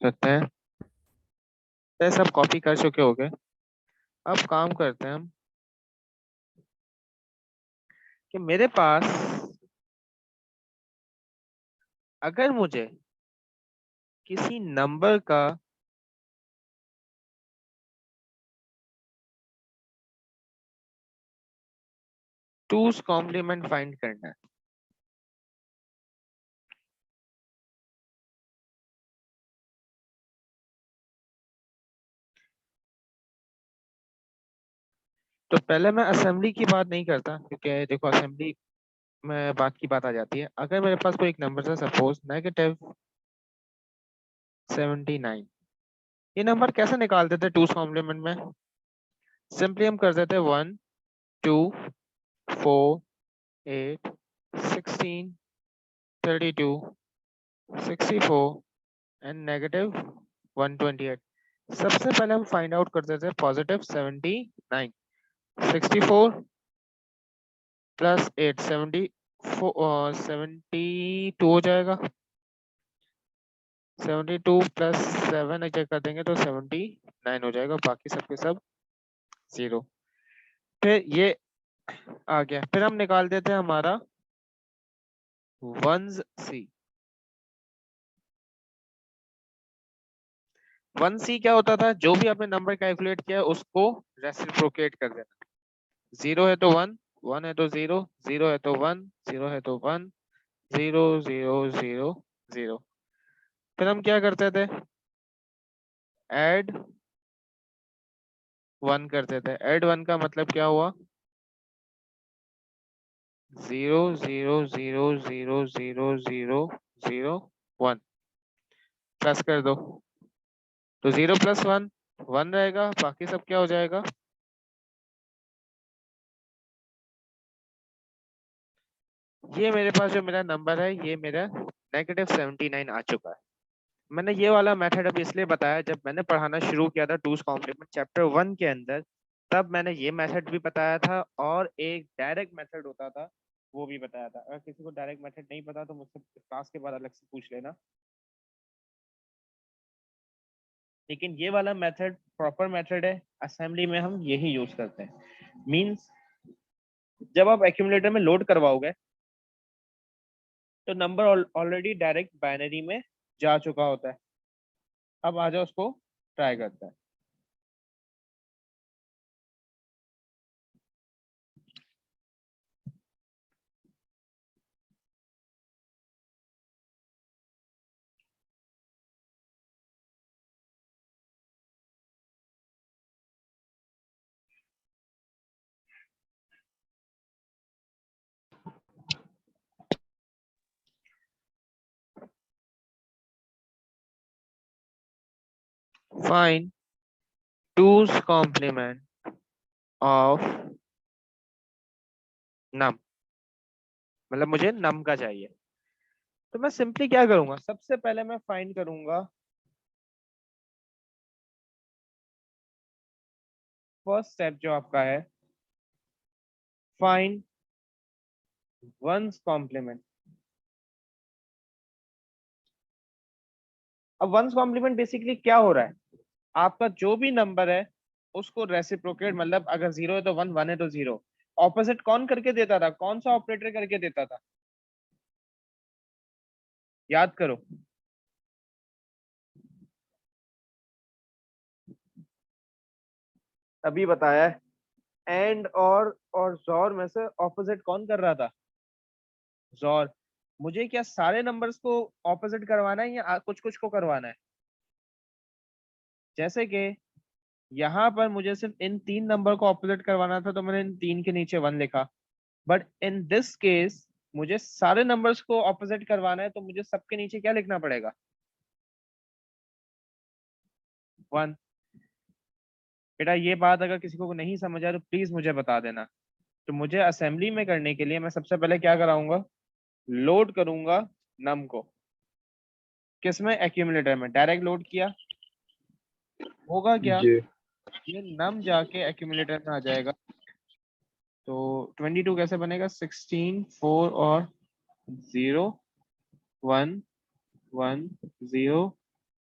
करते हैं। ये सब कॉपी कर चुके हो गए। अब काम करते हैं हम कि मेरे पास अगर मुझे किसी नंबर का टूस कॉम्प्लीमेंट फाइंड करना है, तो पहले मैं असेंबली की बात नहीं करता, क्योंकि देखो असेंबली में बात की बात आ जाती है। अगर मेरे पास कोई एक नंबर है, सपोज -79, ये नंबर कैसे निकालते थे टूस कॉम्प्लीमेंट में? सिंपली हम कर देते 1 2 4 8 16 32 64 एंड -128। सबसे पहले हम फाइंड आउट करते थे +79। 64 प्लस 8 72 हो जाएगा। 72 प्लस 7 चेक कर देंगे तो 79 हो जाएगा। बाकी सबके सब 0। फिर ये आ गया। फिर हम निकाल देते हैं हमारा 1C। 1C क्या होता था? जो भी आपने नंबर कैलकुलेट किया उसको रेसिप्रोकेट कर देना। 0 है तो 1, 1 है तो 0, 0 है तो 1, 0 है तो 1, 0 0 0 0। फिर हम क्या करते थे? ऐड 1 करते थे। ऐड 1 का मतलब क्या हुआ? 0 0 0 0 0 0 0 1 प्लस कर दो तो 0 प्लस 1 1 रहेगा। बाकी सब क्या हो जाएगा? ये मेरे पास जो मेरा नंबर है, ये मेरा -79 आ चुका है। मैंने ये वाला मेथड अब इसलिए बताया, जब मैंने पढ़ाना शुरू किया था टूस कॉम्प्लीमेंट चैप्टर 1 के अंदर, तब मैंने ये मेथड भी बताया था और एक डायरेक्ट मेथड होता था वो भी बताया था। अगर किसी को डायरेक्ट मेथड नहीं पता तो मुझसे क्लास के बाद अलग से पूछ लेना। लेकिन ये वाला मेथड प्रॉपर मेथड है, असेंबली में हम यही यूज करते हैं। मींस जब आप एक्यूमुलेटर में लोड करवाओगे तो नंबर ऑलरेडी डायरेक्ट बाइनरी में जा चुका होता है। अब आ जाओ उसको ट्राई करते हैं। फाइंड टूस कॉम्प्लीमेंट ऑफ नम, मतलब मुझे नम का चाहिए। तो मैं सिंपली क्या करूंगा? सबसे पहले मैं फाइंड करूंगा फर्स्ट स्टेप जो आपका है, फाइंड वंस कॉम्प्लीमेंट। अब वंस कॉम्प्लीमेंट बेसिकली क्या हो रहा है? आपका जो भी नंबर है उसको रेसिप्रोकेट, मतलब अगर 0 है तो 1, 1 है तो 0। ऑपोजिट कौन करके देता था? कौन सा ऑपरेटर करके देता था? याद करो। अभी बताया है। एंड और जोर में से ऑपोजिट कौन कर रहा था? जोर। मुझे क्या सारे नंबर्स को ऑपोजिट करवाना है या कुछ कुछ को करवाना है? जैसे कि यहाँ पर मुझे सिर्फ इन 3 नंबर को ऑपोजिट करवाना था तो मैंने इन 3 के नीचे 1 लिखा। बट इन दिस केस मुझे सारे नंबर्स को ऑपोजिट करवाना है तो मुझे सबके नीचे क्या लिखना पड़ेगा? 1। बेटा ये बात अगर किसी को नहीं समझ आए तो प्लीज मुझे बता देना। तो मुझे असेंबली में करने के लिए मैं सबसे पहले क्या कराऊंगा? लोड करूंगा नम को। किसमें? एक्यूमुलेटर में। डायरेक्ट लोड किया, होगा क्या? जी ये नम जाके एक्यूमुलेटर में आ जाएगा। तो 22 कैसे बनेगा? 16 4 और 0 1 1 0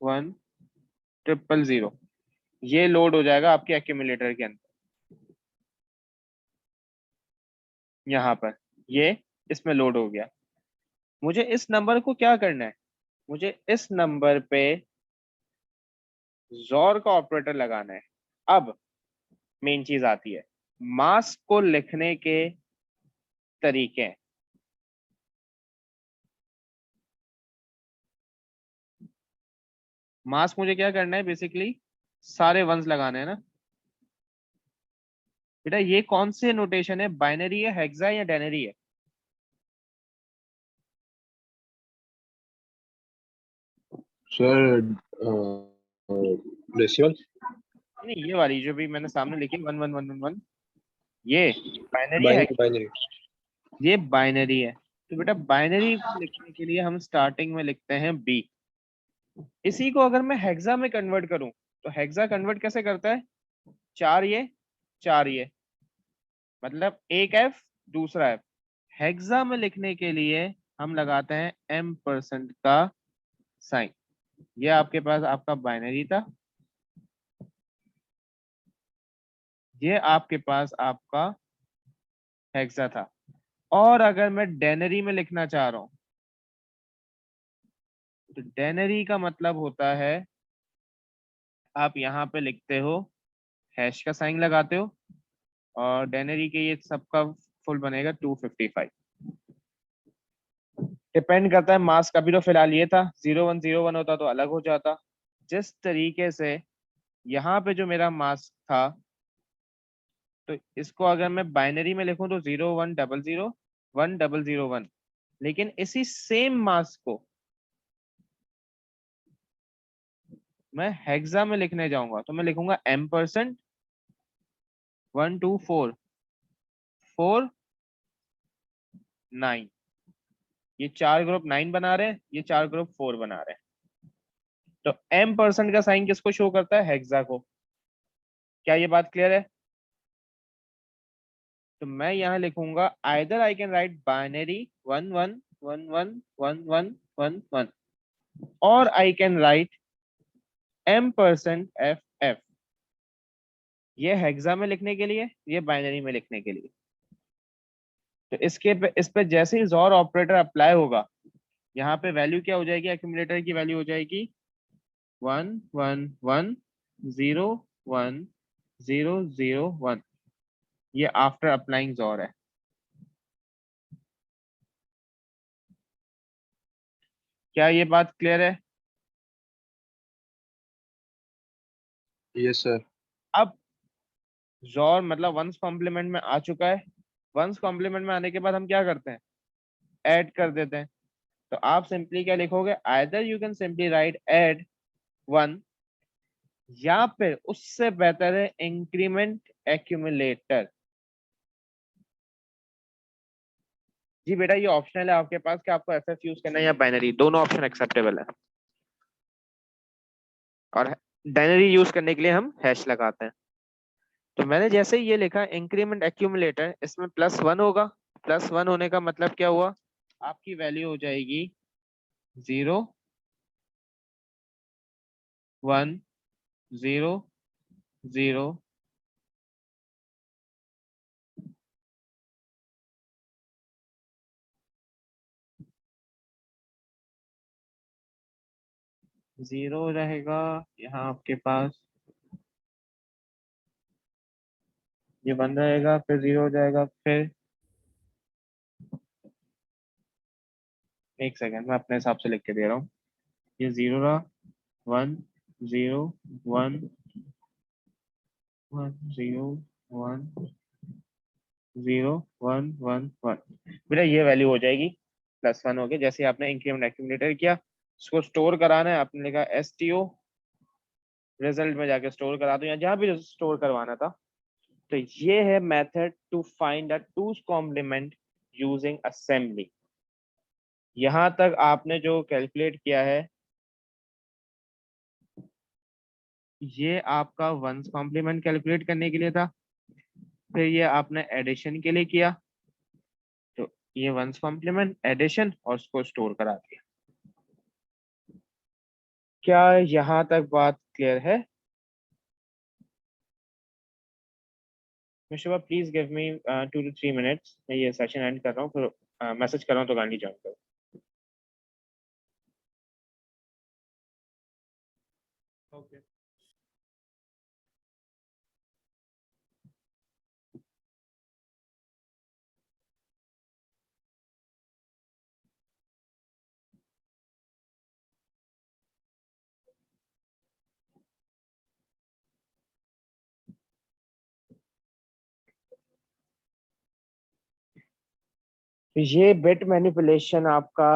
1,000 ये लोड हो जाएगा आपके एक्यूमुलेटर के अंदर, यहाँ पर ये इसमें लोड हो गया। मुझे इस नंबर को क्या करना है, मुझे इस नंबर पे जोर का ऑपरेटर लगाना है। अब मेन चीज आती है, मास को लिखने के तरीके। मास मुझे क्या करना है, बेसिकली सारे वंस लगाने हैं ना बेटा। ये कौन से नोटेशन है, बाइनरी है, हेक्सा या डेनरी है? Sir decimal. नहीं, ये वाली जो भी मैंने सामने लिखी 11111, ये बाइनरी है। Binary binary. ये बाइनरी है। तो बेटा बाइनरी को लिखने के लिए हम स्टार्टिंग में लिखते हैं बी। इसी को अगर मैं हेक्सा में कन्वर्ट करूं तो हेक्सा कन्वर्ट कैसे करता है, चार ये चार ये, मतलब एक एफ दूसरा एफ। हेक्सा में लिखने के लिए हम लगाते हैं M% का साइन। ये आपके पास आपका बाइनरी था, ये आपके पास आपका हेक्सा था। और अगर मैं डेनरी में लिखना चाह रहा हूं तो डेनरी का मतलब होता है, आप यहाँ पे लिखते हो हैश का साइन लगाते हो, और डेनरी के ये सबका फुल बनेगा 255। डिपेंड करता है मास का भी, तो फिलहाल ये था 0101 होता तो अलग हो जाता। जिस तरीके से यहाँ पे जो मेरा मास था, तो इसको अगर मैं बाइनरी में लिखूं तो 0100 1001, लेकिन इसी सेम मास को मैं हेक्सा में लिखने जाऊंगा तो मैं लिखूंगा M% 12449। ये चार ग्रुप 9 बना रहे हैं, ये चार ग्रुप 4 बना रहे हैं। तो M% का साइन किसको शो करता है, हेक्सा को। क्या ये बात क्लियर है? तो मैं यहाँ लिखूंगा either I can write binary 11111111, और आई कैन राइट M%FF। ये हेक्सा में लिखने के लिए, ये बाइनरी में लिखने के लिए। तो इस पे जैसे ही जोर ऑपरेटर अप्लाई होगा, यहाँ पे वैल्यू क्या हो जाएगी, एक्यूमुलेटर की वैल्यू हो जाएगी 111010001। ये आफ्टर अप्लाइंग जोर है। क्या ये बात क्लियर है? Yes sir. अब जोर मतलब वंस कॉम्प्लीमेंट में आ चुका है। वंस कॉम्प्लीमेंट में आने के बाद हम क्या करते हैं, ऐड कर देते हैं। तो आप सिंपली क्या लिखोगे, either you can simply write add 1, या फिर उससे बेहतर है इंक्रीमेंट एक्यूमुलेटर। जी बेटा ये ऑप्शनल है आपके पास कि आपको एफएफ यूज करना है या बाइनरी, दोनों ऑप्शन एक्सेप्टेबल है। और बाइनरी यूज करने के लिए हम हैश लगाते हैं। तो मैंने जैसे ही ये लिखा इंक्रीमेंट एक्यूमुलेटर, इसमें +1 होगा। +1 होने का मतलब क्या हुआ, आपकी वैल्यू हो जाएगी 0 1 0 0 0 रहेगा यहाँ आपके पास, ये 1 रहेगा, फिर 0 हो जाएगा, फिर एक सेकेंड मैं अपने हिसाब से लिख के दे रहा हूँ। ये 0 रहा, 1 0 1 1 0 1 0 1 1। बेटा ये वैल्यू हो जाएगी +1 हो गया। जैसे आपने इंक्रीमेंट एक्यूमुलेटर किया, इसको स्टोर कराना है, आपने लिखा STO, रिजल्ट में जाके स्टोर करा दो या जहां भी स्टोर करवाना था। तो ये है method to find a two's complement using assembly. यहां तक आपने जो कैलकुलेट किया है, ये आपका वंस कॉम्प्लीमेंट कैलकुलेट करने के लिए था। फिर ये आपने एडिशन के लिए किया, तो ये वंस कॉम्प्लीमेंट एडिशन और उसको स्टोर करा दिया। क्या यहाँ तक बात क्लियर है? Mister please give me 2 to 3 minutes, मैं ये सेशन एंड कर रहा हूँ, फिर मैसेज कर रहा हूँ तो गांधी ज्वाइन करो। ओके। ये बिट मैनिपुलेशन आपका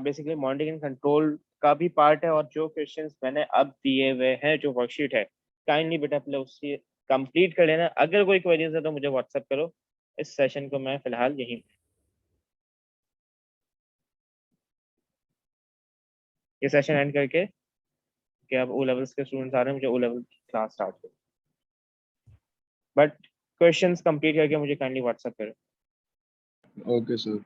बेसिकली मॉनिटरिंग एंड कंट्रोल का भी पार्ट है, और जो क्वेश्चंस मैंने अब दिए हुए हैं, जो वर्कशीट है, काइंडली बेटा पहले उससे कंप्लीट कर लेना। अगर कोई क्वेरीज है तो मुझे व्हाट्सएप करो। इस सेशन को मैं फिलहाल यहीं, ये सेशन एंड करके कि अब ओ लेवल्स के स्टूडेंट्स आ रहे हैं, मुझे ओ लेवल की क्लास स्टार्ट करो, बट क्वेश्चंस कंप्लीट करके मुझे काइंडली व्हाट्सएप करो। Okay sir.